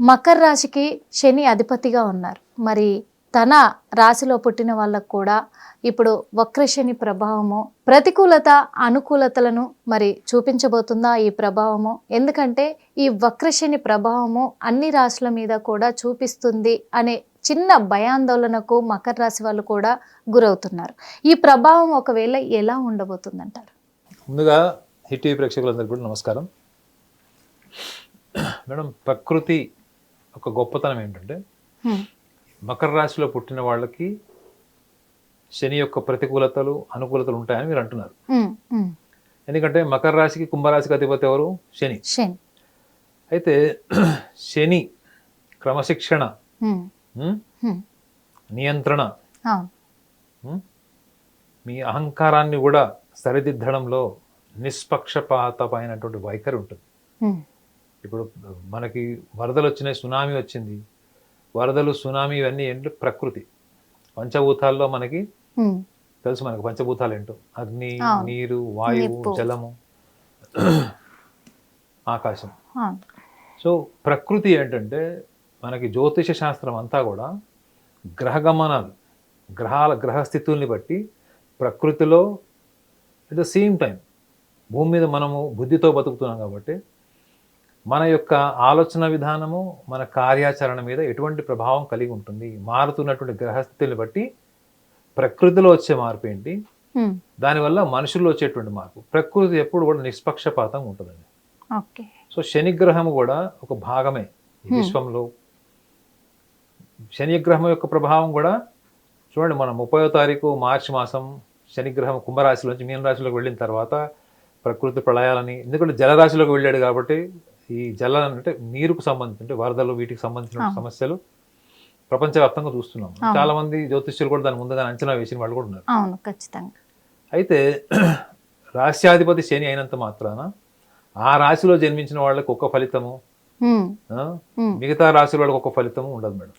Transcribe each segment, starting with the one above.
మకర రాశికి శని అధిపతిగా ఉన్నారు. మరి తన రాశిలో పుట్టిన వాళ్ళకు కూడా ఇప్పుడు వక్ర శని ప్రభావము ప్రతికూలత అనుకూలతలను మరి చూపించబోతుందా ఈ ప్రభావము? ఎందుకంటే ఈ వక్ర శని ప్రభావము అన్ని రాశుల మీద కూడా చూపిస్తుంది అనే చిన్న భయాందోళనకు మకర రాశి వాళ్ళు కూడా గురవుతున్నారు. ఈ ప్రభావం ఒకవేళ ఎలా ఉండబోతుందంటారు? ముందుగా హిట్ టీవీ ప్రేక్షకులందరికీ కూడా నమస్కారం. మేడం, ప్రకృతి ఒక గొప్పతనం ఏంటంటే మకర రాశిలో పుట్టిన వాళ్ళకి శని యొక్క ప్రతికూలతలు అనుకూలతలు ఉంటాయని మీరు అంటున్నారు. ఎందుకంటే మకర రాశికి కుంభరాశికి అధిపతి ఎవరు? శని. అయితే శని క్రమశిక్షణ, నియంత్రణ, మీ అహంకారాన్ని కూడా సరిదిద్దడంలో నిష్పక్షపాతమైనటువంటి వైఖరి ఉంటుంది. ఇప్పుడు మనకి వరదలు వచ్చినాయి, సునామీ వచ్చింది. వరదలు, సునామీ ఇవన్నీ ఏంటంటే ప్రకృతి. పంచభూతాల్లో మనకి తెలుసు, మనకి పంచభూతాలు ఏంటో: అగ్ని, నీరు, వాయువు, జలము, ఆకాశం. సో ప్రకృతి ఏంటంటే మనకి జ్యోతిష శాస్త్రం అంతా కూడా గ్రహగమనాలు, గ్రహస్థితుల్ని బట్టి ప్రకృతిలో అట్ ద సేమ్ టైం భూమి మీద మనము బుద్ధితో బతుకుతున్నాం కాబట్టి మన యొక్క ఆలోచన విధానము, మన కార్యాచరణ మీద ఎటువంటి ప్రభావం కలిగి ఉంటుంది. మారుతున్నటువంటి గ్రహస్థితుల్ని బట్టి ప్రకృతిలో వచ్చే మార్పు ఏంటి, దానివల్ల మనుషుల్లో వచ్చేటువంటి మార్పు. ప్రకృతి ఎప్పుడు కూడా నిష్పక్షపాతంగా ఉంటుందండి. సో శనిగ్రహం కూడా ఒక భాగమే ఈ విశ్వంలో. శనిగ్రహం యొక్క ప్రభావం కూడా చూడండి, మనం 30వ తారీఖు మార్చి మాసం శనిగ్రహం కుంభరాశిలోంచి మీనరాశిలోకి వెళ్ళిన తర్వాత ప్రకృతి ప్రళయాలని, ఎందుకంటే జలరాశిలోకి వెళ్ళాడు కాబట్టి ఈ జల అంటే నీరుకు సంబంధించి, అంటే వరదలు, వీటికి సంబంధించిన సమస్యలు ప్రపంచవ్యాప్తంగా చూస్తున్నాం. చాలా మంది జ్యోతిష్యులు కూడా దాని ముందుగా అంచనా వేసిన వాళ్ళు కూడా ఉన్నారు. అయితే రాశ్యాధిపతి శని అయినంత మాత్రాన ఆ రాశిలో జన్మించిన వాళ్ళకి ఒక ఫలితము, మిగతా రాశుల వాళ్ళకి ఒక ఫలితము ఉండదు మేడం.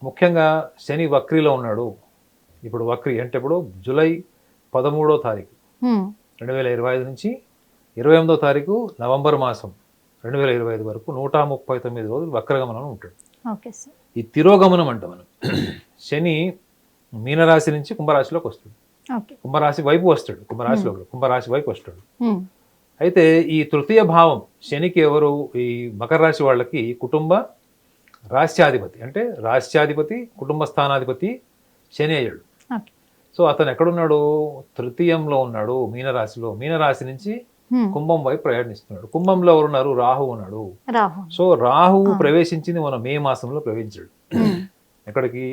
ముఖ్యంగా శని వక్రిలో ఉన్నాడు. ఇప్పుడు వక్రి అంటే ఇప్పుడు జూలై 13వ తారీఖు 2025 నుంచి 28వ తారీఖు నవంబర్ మాసం 2025 వరకు 139 రోజులు వక్రగమనం ఉంటాడు. ఈ తిరోగమనం అంట మనం. శని మీనరాశి నుంచి కుంభరాశిలోకి వస్తాడు, కుంభరాశి వైపు వస్తాడు, కుంభరాశి వైపు వస్తాడు. అయితే ఈ తృతీయ భావం శనికి ఎవరు? ఈ మకర రాశి వాళ్ళకి కుటుంబ రాశ్యాధిపతి, అంటే రాశ్యాధిపతి కుటుంబ స్థానాధిపతి శని అయ్యాడు. సో అతను ఎక్కడున్నాడు? తృతీయంలో ఉన్నాడు, మీనరాశిలో. మీనరాశి నుంచి కుంభం వైపు ప్రయాణిస్తున్నాడు. కుంభంలో ఎవరున్నారు? రాహు ఉన్నాడు. సో రాహు ప్రవేశించింది మన మే మాసంలో ప్రవేశించాడు. ఎక్కడికి?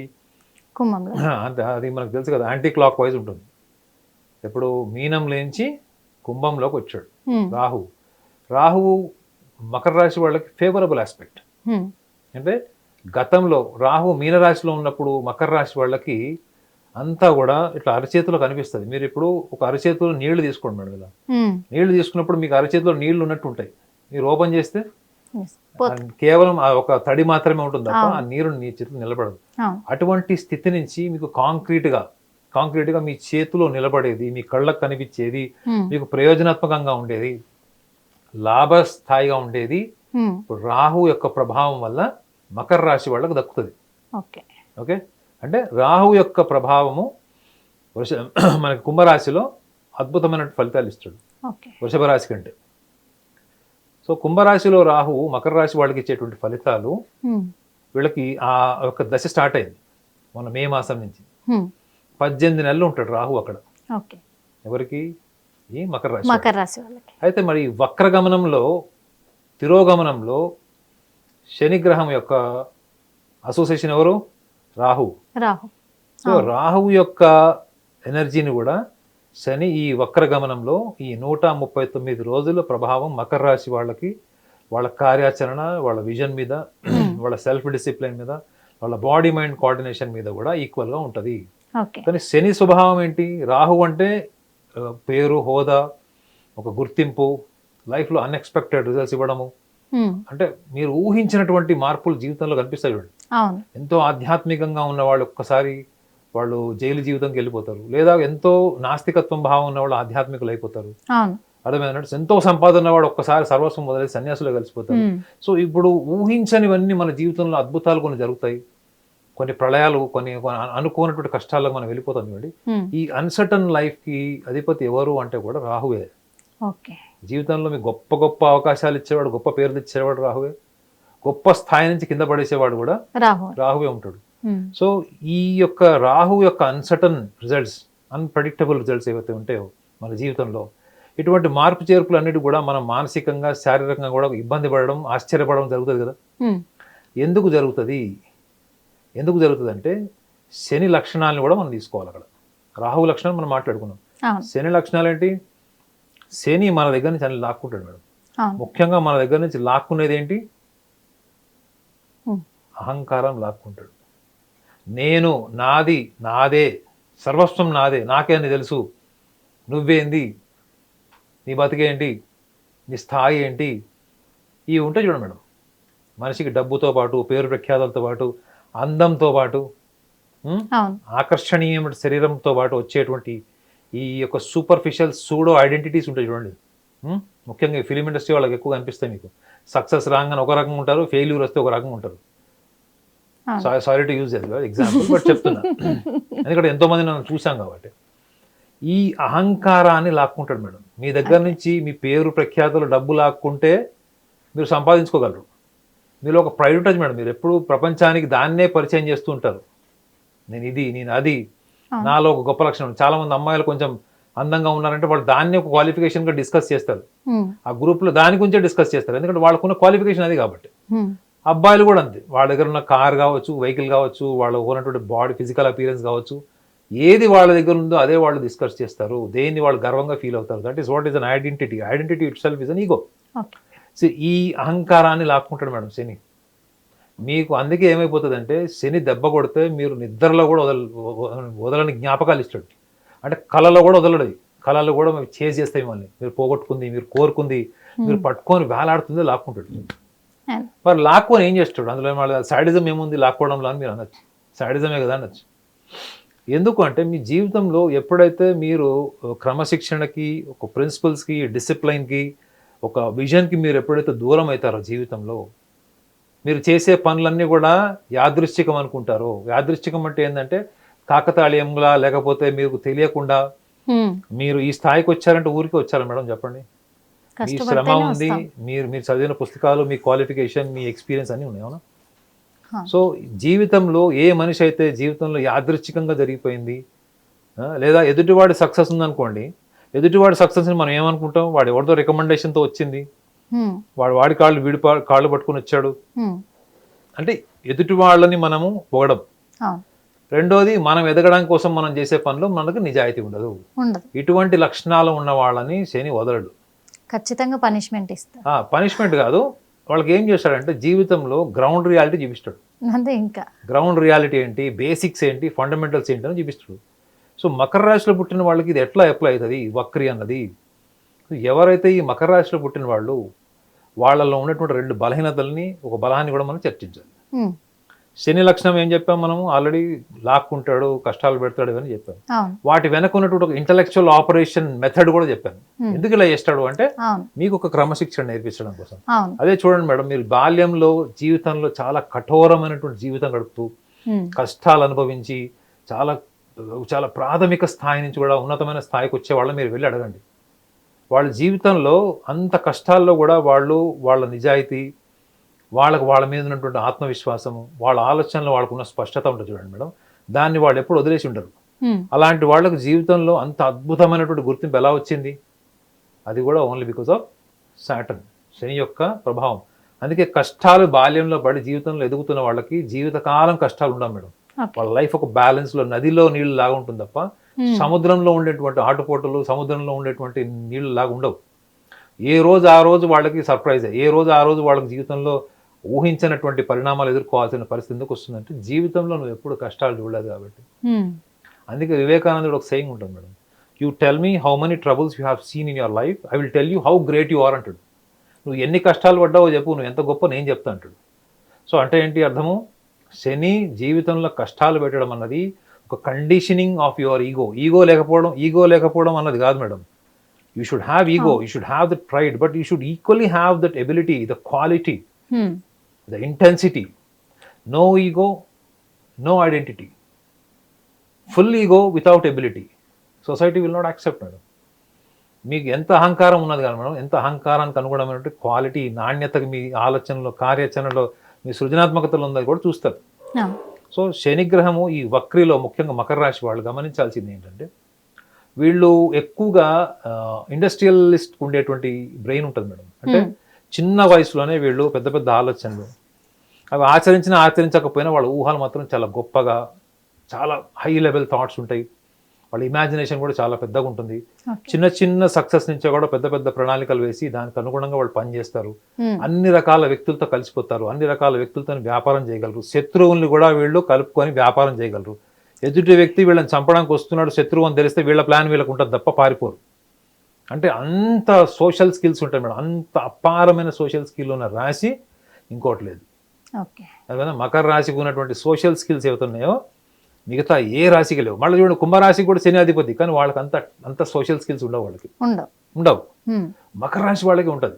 అంటే అది మనకు తెలుసు కదా, యాంటీ క్లాక్ వైజ్ ఉంటుంది. ఎప్పుడు మీనం లేంచి కుంభంలోకి వచ్చాడు రాహు. రాహు మకర రాశి వాళ్ళకి ఫేవరబుల్ ఆస్పెక్ట్. అంటే గతంలో రాహు మీనరాశిలో ఉన్నప్పుడు మకర రాశి వాళ్ళకి అంతా కూడా ఇట్లా అరచేతిలో కనిపిస్తుంది. మీరు ఇప్పుడు ఒక అరచేతిలో నీళ్లు తీసుకోండి మేడం. ఇలా నీళ్లు తీసుకున్నప్పుడు మీకు అరచేతిలో నీళ్లు ఉన్నట్టు ఉంటాయి. మీరు ఓపెన్ చేస్తే కేవలం ఒక తడి మాత్రమే ఉంటుంది తప్ప ఆ నీరు నీ చేతిలో నిలబడదు. అటువంటి స్థితి నుంచి మీకు కాంక్రీట్ గా మీ చేతిలో నిలబడేది, మీ కళ్ళకు కనిపించేది, మీకు ప్రయోజనాత్మకంగా ఉండేది, లాభస్థాయిగా ఉండేది రాహు యొక్క ప్రభావం వల్ల మకర రాశి వాళ్ళకు దక్కుతుంది. ఓకే, అంటే రాహు యొక్క ప్రభావము మనకి కుంభరాశిలో అద్భుతమైన ఫలితాలు ఇస్తాడు వృషభ రాశి కంటే. సో కుంభరాశిలో రాహు మకర రాశి వాళ్ళకి ఇచ్చేటువంటి ఫలితాలు, వీళ్ళకి ఆ యొక్క దశ స్టార్ట్ అయింది మన మే మాసం నుంచి. 18 నెలలు ఉంటాడు రాహు అక్కడ. ఎవరికి? ఈ మకర రాశి. అయితే మరి వక్రగమనంలో, తిరోగమనంలో శనిగ్రహం యొక్క అసోసియేషన్ ఎవరు? రాహు. సో రాహు యొక్క ఎనర్జీని కూడా శని ఈ వక్రగమనంలో ఈ 139 రోజుల ప్రభావం మకర రాశి వాళ్ళకి, వాళ్ళ కార్యాచరణ, వాళ్ళ విజన్ మీద, వాళ్ళ సెల్ఫ్ డిసిప్లిన్ మీద, వాళ్ళ బాడీ మైండ్ కోఆర్డినేషన్ మీద కూడా ఈక్వల్గా ఉంటుంది. కానీ శని స్వభావం ఏంటి? రాహు అంటే పేరు, హోదా, ఒక గుర్తింపు, లైఫ్లో అన్ఎక్స్పెక్టెడ్ రిజల్ట్స్ ఇవ్వడము. అంటే మీరు ఊహించినటువంటి మార్పులు జీవితంలో కనిపిస్తాయి. ఎంతో ఆధ్యాత్మికంగా ఉన్న వాళ్ళు ఒక్కసారి వాళ్ళు జైలు జీవితంకి వెళ్ళిపోతారు, లేదా ఎంతో నాస్తికత్వం భావం ఉన్న వాళ్ళు ఆధ్యాత్మికులు అయిపోతారు. అర్థమైందంటే ఎంతో సంపాదన వాడు ఒక్కసారి సర్వస్వం వదిలేసి సన్యాసులో కలిసిపోతారు. సో ఇప్పుడు ఊహించనివన్నీ మన జీవితంలో అద్భుతాలు కొన్ని జరుగుతాయి, కొన్ని ప్రళయాలు, కొన్ని అనుకోనటువంటి కష్టాలకు మనం వెళ్ళిపోతాం చూడండి. ఈ అన్సర్టన్ లైఫ్కి అధిపతి ఎవరు అంటే కూడా రాహువే. జీవితంలో మీకు గొప్ప గొప్ప అవకాశాలు ఇచ్చేవాడు, గొప్ప పేర్లు ఇచ్చేవాడు రాహువే. గొప్ప స్థాయి నుంచి కింద పడేసేవాడు కూడా రాహువే ఉంటాడు. సో ఈ యొక్క రాహు యొక్క అన్సర్టన్ రిజల్ట్స్, అన్ప్రెడిక్టబుల్ రిజల్ట్స్ ఏవైతే ఉంటాయో మన జీవితంలో, ఇటువంటి మార్పు చేర్పులు అన్నిటి కూడా మనం మానసికంగా శారీరకంగా కూడా ఇబ్బంది పడడం, ఆశ్చర్యపడడం జరుగుతుంది కదా. ఎందుకు జరుగుతుంది అంటే శని లక్షణాలను కూడా మనం తీసుకోవాలి. అక్కడ రాహు లక్షణాలు మనం మాట్లాడుకున్నాం. శని లక్షణాలు ఏంటి? శని మన దగ్గర నుంచి అన్ని లాక్కుంటాడు మేడం. ముఖ్యంగా మన దగ్గర నుంచి లాక్కునేది ఏంటి? అహంకారం లాక్కుంటాడు. నేను, నాది, నాదే, సర్వస్వం నాదే, నాకే అని తెలుసు, నువ్వేంది, నీ బతికేంటి, నీ స్థాయి ఏంటి, ఇవి ఉంటాయి చూడండి మేడం. మనిషికి డబ్బుతో పాటు, పేరు ప్రఖ్యాతులతో పాటు, అందంతో పాటు, ఆకర్షణీయమైన శరీరంతో పాటు వచ్చేటువంటి ఈ యొక్క సూపర్ఫిషియల్ సూడో ఐడెంటిటీస్ ఉంటాయి చూడండి. ముఖ్యంగా ఈ ఫిలిం ఇండస్ట్రీ వాళ్ళకి ఎక్కువగా అనిపిస్తాయి. మీకు సక్సెస్ రాగానే ఒక రకంగా ఉంటారు, ఫెయిల్యూర్ వస్తే ఒక రకంగా ఉంటారు. Sorry to use example, but చెప్తున్నా ఎందుకంటే ఎంతోమంది నన్ను చూసాం కాబట్టి. ఈ అహంకారాన్ని లాక్కుంటాడు మేడం. మీ దగ్గర నుంచి మీ పేరు ప్రఖ్యాతులు, డబ్బు లాక్కుంటే మీరు సంపాదించుకోగలరు. మీలో ఒక ప్రైడ్ ఉంటుంది మేడం. మీరు ఎప్పుడు ప్రపంచానికి దాన్నే పరిచయం చేస్తూ ఉంటారు. నేను ఇది, నేను అది, నాలో ఒక గొప్ప లక్షణం. చాలా మంది అమ్మాయిలు కొంచెం అందంగా ఉన్నారంటే వాళ్ళు దాన్ని ఒక క్వాలిఫికేషన్ గా డిస్కస్ చేస్తారు. ఆ గ్రూప్ లో దాని గురించే డిస్కస్ చేస్తారు, ఎందుకంటే వాళ్ళకున్న క్వాలిఫికేషన్ అది కాబట్టి. అబ్బాయిలు కూడా అంతే. వాళ్ళ దగ్గర ఉన్న కార్ కావచ్చు, వెహికల్ కావచ్చు, వాళ్ళ ఉన్నటువంటి బాడీ ఫిజికల్ అపీరెన్స్ కావచ్చు, ఏది వాళ్ళ దగ్గర ఉందో అదే వాళ్ళు డిస్కస్ చేస్తారు. దేన్ని వాళ్ళు గర్వంగా ఫీల్ అవుతారు. That is what is an identity. Identity it self is an ego. So ఈ అహంకారాన్ని లాక్కుంటాడు మేడం శని మీకు. అందుకే ఏమైపోతుందంటే శని దెబ్బ కొడితే మీరు నిద్రలో కూడా వదలని జ్ఞాపకాలు ఇస్తాడు. అంటే కళలో కూడా వదలడు. కళలు కూడా చేసి చేస్తాయి మళ్ళీ. మీరు పోగొట్టుకుంది, మీరు కోరుకుంది, మీరు పట్టుకొని వేలాడుతుంది లాక్కుంటాడు. మరి లాక్కొని ఏం చేస్తాడు? అందులో మళ్ళీ సాడిజం ఏముంది లాక్కోవడంలో అని మీరు అనొచ్చు. సాడిజమే కదా అనొచ్చు. ఎందుకు అంటే మీ జీవితంలో ఎప్పుడైతే మీరు క్రమశిక్షణకి, ఒక ప్రిన్సిపల్స్కి, డిసిప్లైన్కి, ఒక విజన్కి మీరు ఎప్పుడైతే దూరం అవుతారో జీవితంలో, మీరు చేసే పనులన్నీ కూడా యాదృశ్చికం అనుకుంటారు. యాదృశ్చికం అంటే ఏంటంటే కాకతాళీయంగా, లేకపోతే మీకు తెలియకుండా మీరు ఈ స్థాయికి వచ్చారంటే ఊరికి వచ్చారా మేడం చెప్పండి? మీ శ్రమ ఉంది, మీరు చదివిన పుస్తకాలు, మీ క్వాలిఫికేషన్, మీ ఎక్స్పీరియన్స్ అన్నీ ఉన్నాయి, అవునా? సో జీవితంలో ఏ మనిషి అయితే జీవితంలో యాదృచ్ఛికంగా జరిగిపోయింది, లేదా ఎదుటివాడి సక్సెస్ ఉందనుకోండి, ఎదుటివాడి సక్సెస్ని మనం ఏమనుకుంటాం? వాడు ఎవరితో రికమెండేషన్తో వచ్చింది, వాడి కాళ్ళు పట్టుకుని వచ్చాడు అంటే ఎదుటి వాళ్ళని మనము పొగడం. రెండోది, మనం ఎదగడం కోసం మనం చేసే పనిలో మనకు నిజాయితీ ఉండదు. ఇటువంటి లక్షణాలు ఉన్న వాళ్ళని శని వదలడు, ఖచ్చితంగా పనిష్మెంట్ ఇస్తాడు. పనిష్మెంట్ కాదు, వాళ్ళకి ఏం చేస్తాడంటే జీవితంలో గ్రౌండ్ రియాలిటీ చూపిస్తాడు. అంతే, ఇంకా గ్రౌండ్ రియాలిటీ ఏంటి, బేసిక్స్ ఏంటి, ఫండమెంటల్స్ ఏంటి అని చూపిస్తాడు. సో మకర రాశిలో పుట్టిన వాళ్ళకి ఇది ఎట్లా అప్లై అవుతుంది వక్రి అన్నది? ఎవరైతే ఈ మకర రాశిలో పుట్టిన వాళ్ళు, వాళ్ళలో ఉన్నటువంటి రెండు బలహీనతల్ని, ఒక బలాన్ని కూడా మనం చర్చించాలి. శని లక్షణం ఏం చెప్పాం మనము ఆల్రెడీ? లాక్కుంటాడు, కష్టాలు పెడతాడు అని చెప్పాం. వాటి వెనక ఉన్నటువంటి ఒక ఇంటలెక్చువల్ ఆపరేషన్ మెథడ్ కూడా చెప్పాను. ఎందుకు ఇలా చేస్తాడు అంటే మీకు ఒక క్రమశిక్షణ నేర్పించడం కోసం. అదే చూడండి మేడం, మీరు బాల్యంలో జీవితంలో చాలా కఠోరమైనటువంటి జీవితం గడుపుతూ కష్టాలు అనుభవించి చాలా చాలా ప్రాథమిక స్థాయి నుంచి కూడా ఉన్నతమైన స్థాయికి వచ్చే వాళ్ళని మీరు వెళ్ళి అడగండి. వాళ్ళ జీవితంలో అంత కష్టాల్లో కూడా వాళ్ళు వాళ్ళ నిజాయితీ, వాళ్ళ మీద ఉన్నటువంటి ఆత్మవిశ్వాసము, వాళ్ళ ఆలోచనలో వాళ్ళకున్న స్పష్టత ఉంటుంది చూడండి మేడం, దాన్ని వాళ్ళు ఎప్పుడు వదిలేసి ఉండరు. అలాంటి వాళ్ళకు జీవితంలో అంత అద్భుతమైనటువంటి గుర్తింపు ఎలా వచ్చింది? అది కూడా ఓన్లీ బికాస్ ఆఫ్ సాటర్న్, శని యొక్క ప్రభావం. అందుకే కష్టాలు బాల్యంలో పడి జీవితంలో ఎదుగుతున్న వాళ్ళకి జీవితకాలం కష్టాలు ఉండవు మేడం. వాళ్ళ లైఫ్ ఒక బ్యాలెన్స్లో, నదిలో నీళ్ళు లాగా ఉంటుంది తప్ప సముద్రంలో ఉండేటువంటి ఆటుపోటలు, సముద్రంలో ఉండేటువంటి నీళ్ళు లాగా ఉండవు. ఏ రోజు ఆ రోజు వాళ్ళకి సర్ప్రైజ్, ఏ రోజు ఆ రోజు వాళ్ళకి జీవితంలో ఊహించినటువంటి పరిణామాలు ఎదుర్కోవాల్సిన పరిస్థితి ఎందుకు వస్తుందంటే జీవితంలో నువ్వు ఎప్పుడు కష్టాలు చూడలేదు కాబట్టి. అందుకే వివేకానందుడు ఒక సేయింగ్ ఉంటుంది madam, you tell me how many troubles you have seen in your life, I will tell you how great you are అంటాడు. నువ్వు ఎన్ని కష్టాలు పడ్డావో చెప్పు, నువ్వు ఎంత గొప్ప నేను చెప్తా అంటాడు. సో అంటే ఏంటి అర్థము? శని జీవితంలో కష్టాలు పెట్టడం అన్నది ఒక conditioning of your ego. Ego లేకపోవడం అన్నది కాదు madam. You should have ego, you should have that pride, but you should equally have that ability, the quality, the intensity. No ego, no identity. Full ego without ability, society will not accept madam. మీకు ఎంత అహంకారం ఉన్నది కానీ madam, ఎంత అహంకారానికి అనుగుణమైనటువంటి quality, నాణ్యతకి మీ ఆలోచనలో, కార్యాచరణలో, మీ సృజనాత్మకతలో ఉన్నది కూడా చూస్తారు. సో శనిగ్రహము ఈ వక్రిలో ముఖ్యంగా మకర రాశి వాళ్ళు గమనించాల్సింది ఏంటంటే, వీళ్ళు ఎక్కువగా ఇండస్ట్రియలిస్ట్ ఉండేటువంటి బ్రెయిన్ ఉంటుంది మేడం. అంటే చిన్న వయసులోనే వీళ్ళు పెద్ద పెద్ద ఆలోచనలు, అవి ఆచరించకపోయినా వాళ్ళ ఊహలు మాత్రం చాలా గొప్పగా, చాలా హై లెవెల్ థాట్స్ ఉంటాయి. వాళ్ళ ఇమాజినేషన్ కూడా చాలా పెద్దగా ఉంటుంది. చిన్న చిన్న సక్సెస్ నుంచే కూడా పెద్ద పెద్ద ప్రణాళికలు వేసి దానికి అనుగుణంగా వాళ్ళు పనిచేస్తారు. అన్ని రకాల వ్యక్తులతో కలిసిపోతారు, అన్ని రకాల వ్యక్తులతో వ్యాపారం చేయగలరు. శత్రువుల్ని కూడా వీళ్ళు కలుపుకొని వ్యాపారం చేయగలరు. ఎదుటి వ్యక్తి వీళ్ళని చంపడానికి వస్తున్నాడు, శత్రువు అని తెలిస్తే వీళ్ళ ప్లాన్ వీళ్ళకు ఉంటుంది తప్ప పారిపోరు. అంటే అంత సోషల్ స్కిల్స్ ఉంటాయి మేడం. అంత అపారమైన సోషల్ స్కిల్ ఉన్న రాశి ఇంకోటి లేదు. అదే మకర రాశికి ఉన్నటువంటి సోషల్ స్కిల్స్ ఏవైతున్నాయో మిగతా ఏ రాశికి లేవు. మళ్ళీ చూడండి, కుంభరాశికి కూడా శని అధిపతి, కానీ వాళ్ళకి అంత సోషల్ స్కిల్స్ ఉండవు, వాళ్ళకి ఉండవు. మకర రాశి వాళ్ళకి ఉంటుంది.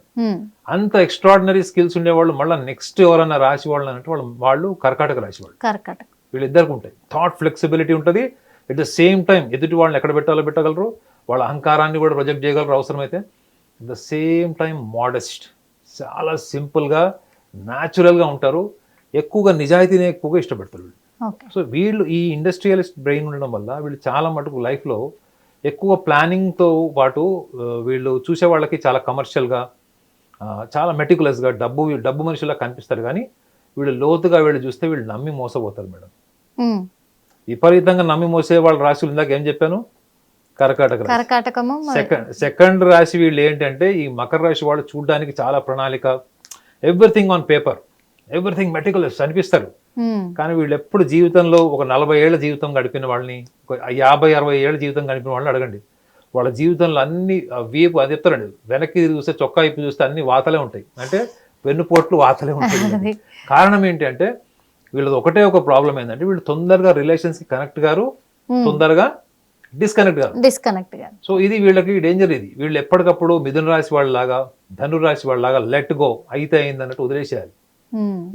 అంత ఎక్స్ట్రాడినరీ స్కిల్స్ ఉండేవాళ్ళు మళ్ళీ నెక్స్ట్ ఎవరన్నా రాశి వాళ్ళు అంటే వాళ్ళు కర్కాటక రాశి వాళ్ళు. వీళ్ళిద్దరికి ఉంటాయి. థాట్ ఫ్లెక్సిబిలిటీ ఉంటుంది. ఎట్ ద సేమ్ టైం ఎదుటి వాళ్ళని ఎక్కడ పెట్టాలో పెట్టగలరు, వాళ్ళ అహంకారాన్ని కూడా ప్రొజెక్ట్ చేయగలరు అవసరమైతే. At the same time modest, చాలా సింపుల్గా, న్యాచురల్గా ఉంటారు. ఎక్కువగా నిజాయితీని ఎక్కువగా ఇష్టపడతారు. సో వీళ్ళు ఈ ఇండస్ట్రియలిస్ట్ బ్రెయిన్ ఉండడం వల్ల వీళ్ళు చాలా మటుకు లైఫ్లో ఎక్కువ ప్లానింగ్తో పాటు వీళ్ళు చూసే వాళ్ళకి చాలా కమర్షియల్గా, చాలా మెటికులస్గా, డబ్బు మనుషులా కనిపిస్తారు. కానీ వీళ్ళు లోతుగా వీళ్ళు చూస్తే వీళ్ళు నమ్మి మోసపోతారు మేడం. విపరీతంగా నమ్మి మోసే వాళ్ళ రాశులు ఇందాక ఏం చెప్పాను, కర్కాటకము. సెకండ్ రాశి వీళ్ళు ఏంటంటే ఈ మకర రాశి వాళ్ళు చూడడానికి చాలా ప్రణాళిక, everything on paper, everything meticulous అనిపిస్తారు. కానీ వీళ్ళు ఎప్పుడు జీవితంలో ఒక 40 ఏళ్ల జీవితం గడిపిన వాళ్ళని, 50-60 ఏళ్ల జీవితం గడిపిన వాళ్ళని అడగండి, వాళ్ళ జీవితంలో అన్ని వీపు అది చెప్తారండి. వెనక్కి చూస్తే, చొక్కా ఇప్పు చూస్తే అన్ని వాతలే ఉంటాయి. అంటే వెన్నుపోట్లు వాతలే ఉంటాయి. కారణం ఏంటి అంటే వీళ్ళది ఒకటే ఒక ప్రాబ్లం ఏంటంటే వీళ్ళు తొందరగా రిలేషన్స్ కి కనెక్ట్ గారు, తొందరగా డిస్కనెక్ట్ గారు. సో ఇది వీళ్ళకి డేంజర్. ఇది వీళ్ళు ఎప్పటికప్పుడు మిథున రాశి వాళ్ళలాగా, ధనురాశి వాళ్ళలాగా లెట్ గో, అయితే అయింది అన్నట్టు వదిలేసేయాలి.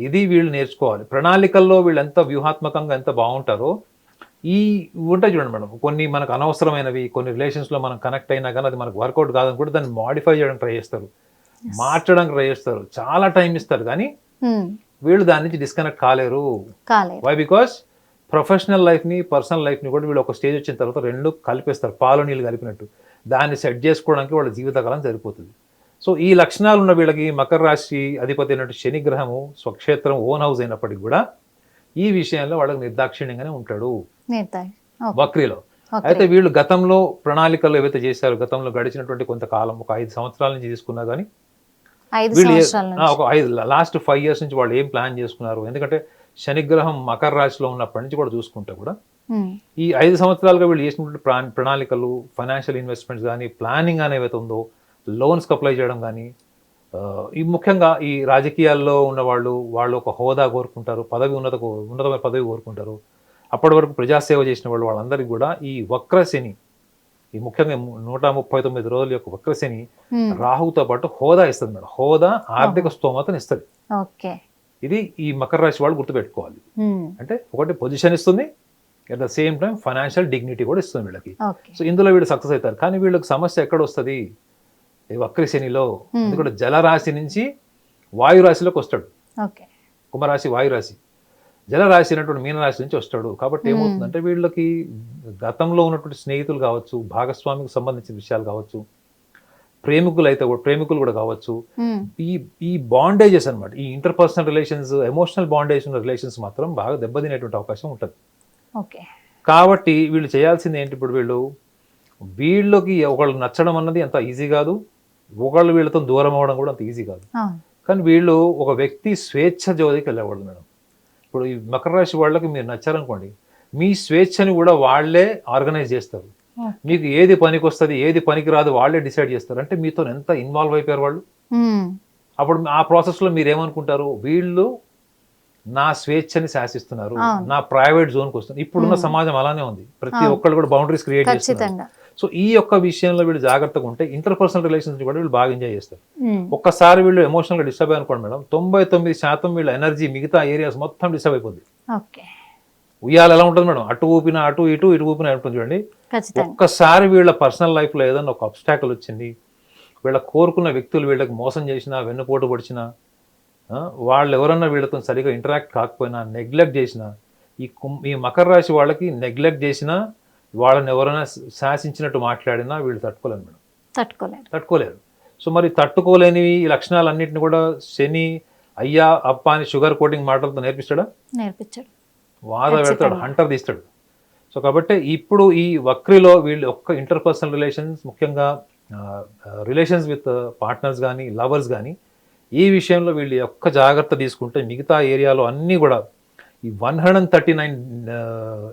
ఇది వీళ్ళు నేర్చుకోవాలి. ప్రణాళికల్లో వీళ్ళు ఎంత వ్యూహాత్మకంగా ఎంత బాగుంటారో ఈ ఉంటాయి చూడండి మేడం. కొన్ని మనకు అనవసరమైనవి, కొన్ని రిలేషన్స్లో మనం కనెక్ట్ అయినా కానీ అది మనకు వర్కౌట్ కాదని కూడా దాన్ని మాడిఫై చేయడానికి ట్రై చేస్తారు, మార్చడానికి ట్రై చేస్తారు, చాలా టైం ఇస్తారు. కానీ వీళ్ళు దాని నుంచి డిస్కనెక్ట్ కాలేరు. వై? బికాస్ ప్రొఫెషనల్ లైఫ్ని, పర్సనల్ లైఫ్ని కూడా వీళ్ళు ఒక స్టేజ్ వచ్చిన తర్వాత రెండు కలిపేస్తారు, పాలు నీళ్ళు కలిపినట్టు. దాన్ని సెట్ చేసుకోవడానికి వాళ్ళ జీవితకాలం సరిపోతుంది. సో ఈ లక్షణాలు ఉన్న వీళ్ళకి మకర రాశి అధిపతి అయినట్టు శని గ్రహము స్వక్షేత్రం, ఓన్ హౌస్ అయినప్పటికీ కూడా ఈ విషయంలో వాళ్ళకి నిర్దాక్షిణ్యంగానే ఉంటాడు వక్రిలో. అయితే వీళ్ళు గతంలో ప్రణాళికలు ఏవైతే చేశారో, గతంలో గడిచినటువంటి కొంతకాలం, ఒక 5 సంవత్సరాల నుంచి తీసుకున్నా కానీ వీళ్ళు ఒక లాస్ట్ 5 years నుంచి వాళ్ళు ఏం ప్లాన్ చేసుకున్నారు. ఎందుకంటే శనిగ్రహం మకర రాశిలో ఉన్నప్పటి నుంచి కూడా చూసుకుంటే కూడా ఈ 5 సంవత్సరాలుగా వీళ్ళు చేసినటువంటి ప్రణాళికలు, ఫైనాన్షియల్ ఇన్వెస్ట్మెంట్స్ కానీ, ప్లానింగ్ అని ఏవైతే ఉందో, లోన్స్కి అప్లై చేయడం కానీ, ఈ ముఖ్యంగా ఈ రాజకీయాల్లో ఉన్న వాళ్ళు ఒక హోదా కోరుకుంటారు, ఉన్నతమైన పదవి కోరుకుంటారు. అప్పటి వరకు ప్రజాసేవ చేసిన వాళ్ళందరికీ కూడా ఈ వక్రశని, ఈ ముఖ్యంగా 139 రోజుల యొక్క వక్రశని రాహుతో పాటు హోదా ఇస్తుంది మేడం. హోదా, ఆర్థిక స్తోమతను ఇస్తుంది. ఇది ఈ మకర రాశి వాళ్ళు గుర్తుపెట్టుకోవాలి. అంటే ఒకటి పొజిషన్ ఇస్తుంది, at the same time financial dignity కూడా ఇస్తుంది వీళ్ళకి. సో ఇందులో వీళ్ళు సక్సెస్ అవుతారు. కానీ వీళ్ళకి సమస్య ఎక్కడ వస్తుంది, వక్రశనిలో. ఎందుకంటే జలరాశి నుంచి వాయురాశిలోకి వస్తాడు. కుంభరాశి వాయురాశి, జలరాశి అయినటువంటి మీనరాశి నుంచి వస్తాడు. కాబట్టి ఏమవుతుందంటే వీళ్ళకి గతంలో ఉన్నటువంటి స్నేహితులు కావచ్చు, భాగస్వామికి సంబంధించిన విషయాలు కావచ్చు, ప్రేమికులు కూడా కావచ్చు, ఈ బాండేజెస్ అనమాట, ఈ ఇంటర్పర్సనల్ రిలేషన్స్, ఎమోషనల్ బాండేజ్ ఉన్న రిలేషన్స్ మాత్రం బాగా దెబ్బతినేటువంటి అవకాశం ఉంటుంది. కాబట్టి వీళ్ళు చేయాల్సింది ఏంటి, ఇప్పుడు వీళ్ళకి ఒకళ్ళు నచ్చడం అన్నది అంత ఈజీ కాదు, ఒకళ్ళు వీళ్ళతో దూరం అవ్వడం కూడా అంత ఈజీ కాదు. కానీ వీళ్ళు ఒక వ్యక్తి స్వేచ్ఛ జోలికి వెళ్ళేవాళ్ళు మేడం. ఇప్పుడు ఈ మకర రాశి వాళ్ళకి మీరు నచ్చారనుకోండి, మీ స్వేచ్ఛని కూడా వాళ్ళే ఆర్గనైజ్ చేస్తారు. మీకు ఏది పనికి వస్తుంది, ఏది పనికి రాదు వాళ్ళే డిసైడ్ చేస్తారు. అంటే మీతో ఎంత ఇన్వాల్వ్ అయిపోయారు వాళ్ళు. అప్పుడు ఆ ప్రాసెస్ లో మీరు ఏమనుకుంటారు, వీళ్ళు నా స్వేచ్ఛని శాసిస్తున్నారు, నా ప్రైవేట్ జోన్కి వస్తున్నారు. ఇప్పుడున్న సమాజం అలానే ఉంది, ప్రతి ఒక్కళ్ళు కూడా బౌండరీస్ క్రియేట్ చేస్తున్నారు. సో ఈ యొక్క విషయంలో వీళ్ళు జాగ్రత్తగా ఉంటే ఇంటర్పర్సనల్ రిలేషన్స్ కూడా వీళ్ళు బాగా ఎంజాయ్ చేస్తారు. ఒక్కసారి వీళ్ళు ఎమోషనల్గా డిస్టర్బ్ అనుకోండి మేడం, 99% వీళ్ళ ఎనర్జీ మిగతా ఏరియాస్ మొత్తం డిస్టర్బ్ అయిపోద్ది. ఉయ్యాలు ఎలా ఉంటుంది మేడం, అటు ఊపినా అటు ఇటు ఊపినా ఉంటుంది చూడండి. ఒక్కసారి వీళ్ళ పర్సనల్ లైఫ్లో ఏదైనా ఒక అబ్స్టాకల్ వచ్చింది, వీళ్ళ కోరుకున్న వ్యక్తులు వీళ్ళకి మోసం చేసినా, వెన్నుపోటు పొడిచినా, వాళ్ళు ఎవరన్నా వీళ్ళతో సరిగా ఇంటరాక్ట్ కాకపోయినా, నెగ్లెక్ట్ చేసినా, ఈ మకర రాశి వాళ్ళకి నెగ్లెక్ట్ చేసినా, వాళ్ళని ఎవరైనా శాసించినట్టు మాట్లాడినా వీళ్ళు తట్టుకోలేరు మేడం, తట్టుకోలేరు. సో మరి తట్టుకోలేనివి ఈ లక్షణాలన్నింటినీ కూడా శని అయ్యా అప్ప అని షుగర్ కోటింగ్ మాటలతో నేర్పిస్తాడు, వాద పెడతాడు, హంటర్ తీస్తాడు. సో కాబట్టి ఇప్పుడు ఈ వక్రిలో వీళ్ళు ఒక్క ఇంటర్పర్సనల్ రిలేషన్స్, ముఖ్యంగా రిలేషన్స్ విత్ పార్ట్నర్స్ కానీ లవర్స్ కానీ, ఈ విషయంలో వీళ్ళు ఒక్క జాగ్రత్త తీసుకుంటే మిగతా ఏరియాలో అన్నీ కూడా ఈ 139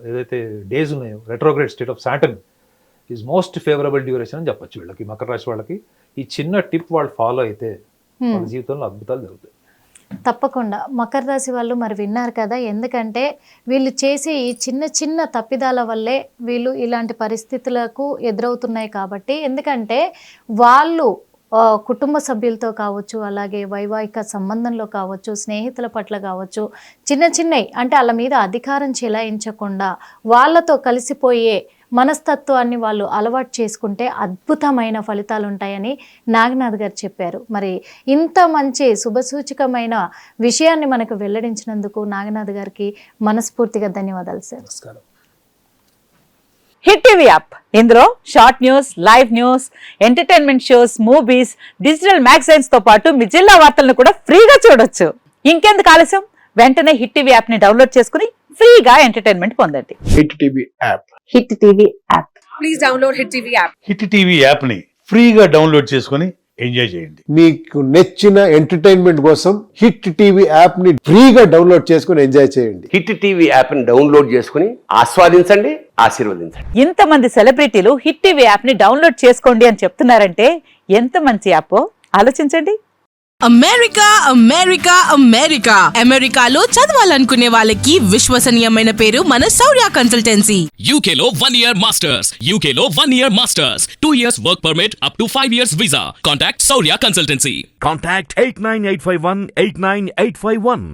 ఏదైతే డేస్ ఉన్నాయో retrograde state of Saturn is most favourable duration అని చెప్పొచ్చు వీళ్ళకి, మకర రాశి వాళ్ళకి. ఈ చిన్న టిప్ వాళ్ళు ఫాలో అయితే వాళ్ళ జీవితంలో అద్భుతాలు జరుగుతాయి. తప్పకుండా మకర రాశి వాళ్ళు మరి విన్నారు కదా, ఎందుకంటే వీళ్ళు చేసే ఈ చిన్న చిన్న తప్పిదాల వల్లే వీళ్ళు ఇలాంటి పరిస్థితులకు ఎదురవుతున్నాయి కాబట్టి, ఎందుకంటే వాళ్ళు కుటుంబ సభ్యులతో కావచ్చు, అలాగే వైవాహిక సంబంధంలో కావచ్చు, స్నేహితుల పట్ల కావచ్చు, చిన్నవి అంటే వాళ్ళ మీద అధికారం చెలాయించకుండా వాళ్ళతో కలిసిపోయే మనస్తత్వాన్ని వాళ్ళు అలవాటు చేసుకుంటే అద్భుతమైన ఫలితాలు ఉంటాయని నాగనాథ్ గారు చెప్పారు. మరి ఇంత మంచి శుభసూచకమైన విషయాన్ని మనకు వెల్లడించినందుకు నాగనాథ్ గారికి మనస్ఫూర్తిగా ధన్యవాదాలు సార్. నమస్కారం. హిట్ టీవీ యాప్, ఇందులో short news, live news, entertainment shows, movies, digital magazines తో పాటు మీ జిల్లా వార్తలను కూడా ఫ్రీగా చూడొచ్చు. ఇంకెందుకు ఆలస్యం, వెంటనే హిట్ టీవీ యాప్ ని డౌన్లోడ్ చేసుకుని ఫ్రీగా ఎంటర్టైన్మెంట్ పొందండి. Hit TV app, hit TV app, please download hit TV app. Hit TV app ని ఫ్రీగా డౌన్లోడ్ చేసుకుని ఎంజాయ్ చేయండి. మీకు నచ్చిన ఎంటర్టైన్మెంట్ కోసం హిట్ టీవీ యాప్ ని ఫ్రీగా డౌన్లోడ్ చేసుకుని ఎంజాయ్ చేయండి. హిట్ టీవీ యాప్ ని డౌన్లోడ్ చేసుకుని ఆస్వాదించండి, ఆశీర్వదించండి. ఇంతమంది సెలబ్రిటీలు హిట్ టీవీ యాప్ ని డౌన్లోడ్ చేసుకోండి అని చెప్తున్నారంటే ఎంత మంచి యాప్ ఆలోచించండి. అమెరికా అమెరికా అమెరికా అమెరికాలో చదవాలనుకునే వాళ్ళకి విశ్వసనీయమైన పేరు మన శౌర్య కన్సల్టెన్సీ. UK లో 1 year masters, UK లో 1 year masters, 2 years work permit up to 5 years visa. Contact Saurya Consultancy. Contact 89851 89851.